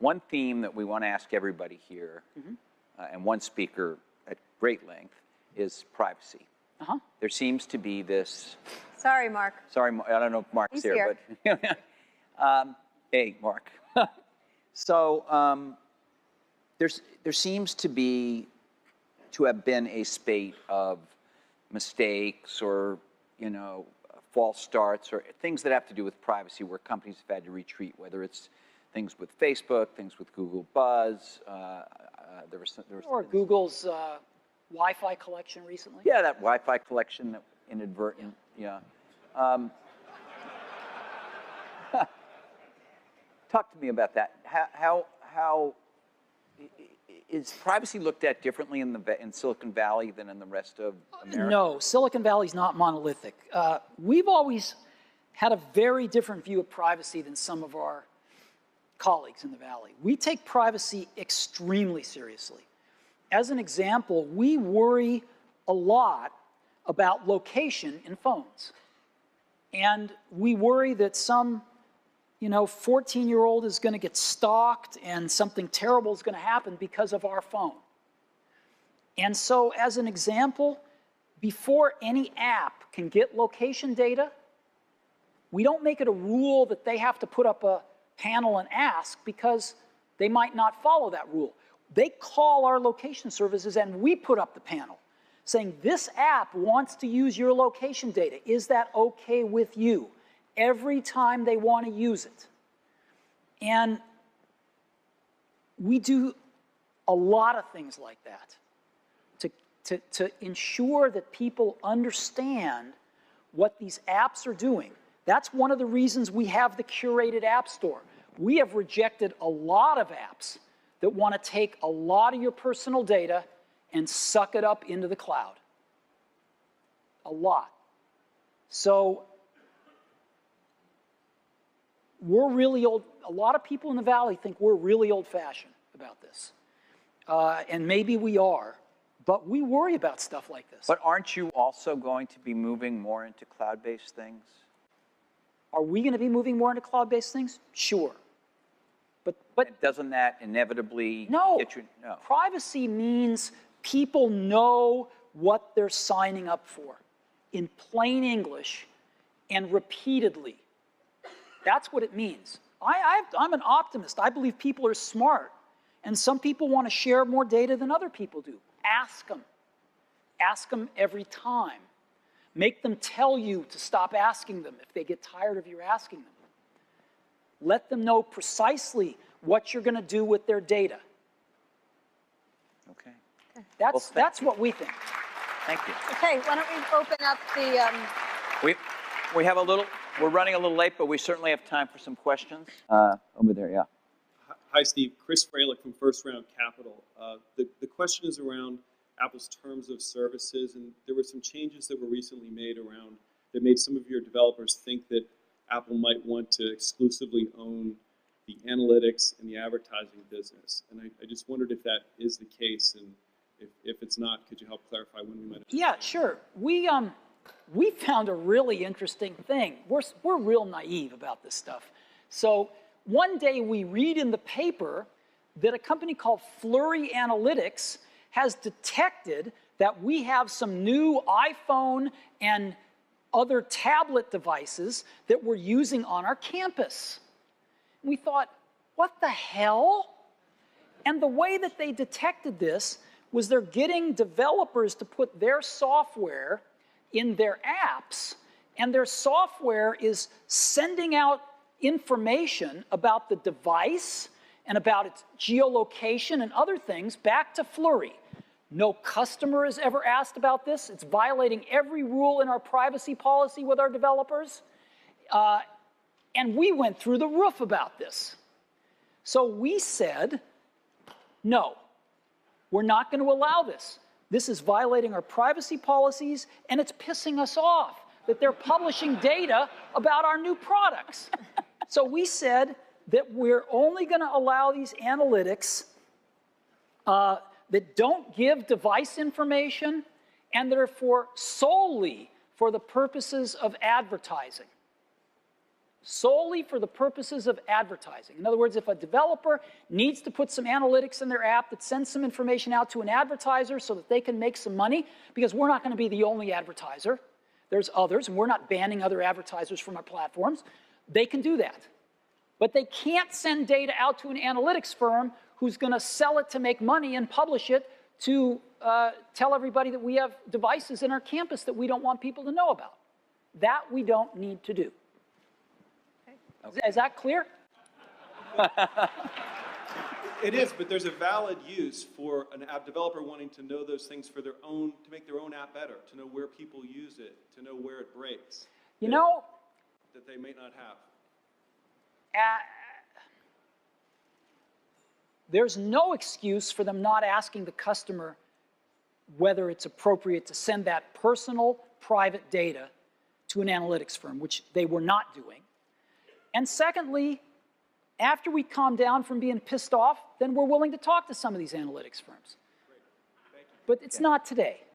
one theme that we want to ask everybody here, and one speaker at great length, is privacy. There seems to be this... Sorry, Mark. Sorry, I don't know if Mark's He's here, here. but... hey, Mark. So there seems to have been a spate of mistakes or, you know, false starts or things that have to do with privacy where companies have had to retreat, whether it's things with Facebook, things with Google Buzz. Or Google's Wi-Fi collection recently. Yeah, that Wi-Fi collection, that inadvertent, yeah. Talk to me about that. How is privacy looked at differently in Silicon Valley than in the rest of America? No, Silicon Valley's not monolithic. We've always had a very different view of privacy than some of our colleagues in the Valley. We take privacy extremely seriously. As an example, we worry a lot about location in phones. And we worry that some 14-year-old is going to get stalked and something terrible is going to happen because of our phone. And so, as an example, before any app can get location data, we don't make it a rule that they have to put up a panel and ask because they might not follow that rule. They call our location services and we put up the panel saying, this app wants to use your location data. Is that okay with you? Every time they want to use it. And we do a lot of things like that to ensure that people understand what these apps are doing. That's one of the reasons we have the curated app store. We have rejected a lot of apps that want to take a lot of your personal data and suck it up into the cloud. A lot. So we're really old. A lot of people in the Valley think we're really old-fashioned about this. And maybe we are, but we worry about stuff like this. But aren't you also going to be moving more into cloud-based things? Are we going to be moving more into cloud-based things? Sure. But doesn't that inevitably get you? No. Privacy means people know what they're signing up for in plain English and repeatedly. That's what it means. I'm an optimist. I believe people are smart. And some people want to share more data than other people do. Ask them. Ask them every time. Make them tell you to stop asking them if they get tired of you asking them. Let them know precisely what you're going to do with their data. Okay. That's what we think. Thank you. Okay, why don't we open up the... We have a little... We're running a little late, but we certainly have time for some questions. Over there, yeah. Hi, Steve. Chris Fralick from First Round Capital. The question is around Apple's terms of services, and there were some changes that were recently made around that made some of your developers think that Apple might want to exclusively own the analytics and the advertising business. And I just wondered if that is the case, and if it's not, could you help clarify when we might... Yeah, sure. We found a really interesting thing. We're real naive about this stuff. So one day we read in the paper that a company called Flurry Analytics has detected that we have some new iPhone and other tablet devices that we're using on our campus. We thought, what the hell? And the way that they detected this was they're getting developers to put their software in their apps, and their software is sending out information about the device and about its geolocation and other things back to Flurry. No customer has ever asked about this. It's violating every rule in our privacy policy with our developers. And we went through the roof about this. So we said, no, we're not going to allow this. This is violating our privacy policies, and it's pissing us off that they're publishing data about our new products. So we said that we're only going to allow these analytics that don't give device information and that are solely for the purposes of advertising. solely for the purposes of advertising. In other words, if a developer needs to put some analytics in their app that sends some information out to an advertiser so that they can make some money, because we're not going to be the only advertiser, there's others, and we're not banning other advertisers from our platforms, they can do that. But they can't send data out to an analytics firm who's going to sell it to make money and publish it to tell everybody that we have devices in our campus that we don't want people to know about. That we don't need to do. Is that clear? It is, but there's a valid use for an app developer wanting to know those things for their own, to make their own app better, to know where people use it, to know where it breaks. You know, that they may not have. There's no excuse for them not asking the customer whether it's appropriate to send that personal, private data to an analytics firm, which they were not doing. And secondly, after we calm down from being pissed off, then we're willing to talk to some of these analytics firms. But it's not today.